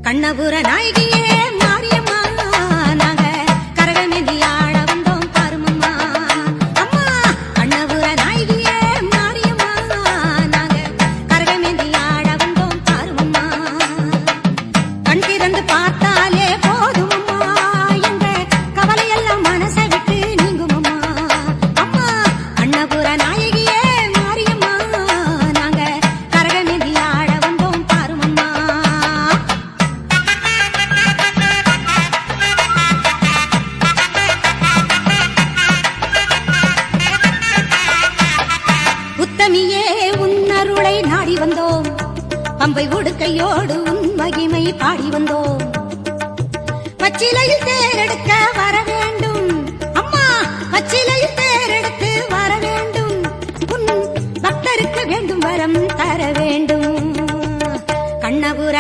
கண்ணபுர நாயகியே மாரியம்மா நாங்க கரகமேந்தி ஆட வந்தோம் பாருமம்மா அம்மா கண்ணபுர நாயகியே மாரியம்மா நாங்க கரகமேந்தி ஆட வந்தோம் பாருமம்மா கண் திறந்து பார்த்தாலே போதுமம்மா எங்க கவலையெல்லாம் மனசை விட்டு நீங்குமம்மா அம்மா கண்ணபுர நாயகியே மாரியம்மா நாங்க கரகமேந்தி ஆட வந்தோம் பாருமம்மா உத்தமியே உன்னருளை நாடி வந்தோம் பம்பை உடுக்கையோடு உன் மகிமை பாடி வந்தோம் பச்சிலையில் தேரெடுக்க வர வேண்டும் அம்மா பச்சிலையில் தேரெடுத்து வர வேண்டும் உன் பக்தருக்கு வேண்டும் வரம் தர வேண்டும் கண்ணபுர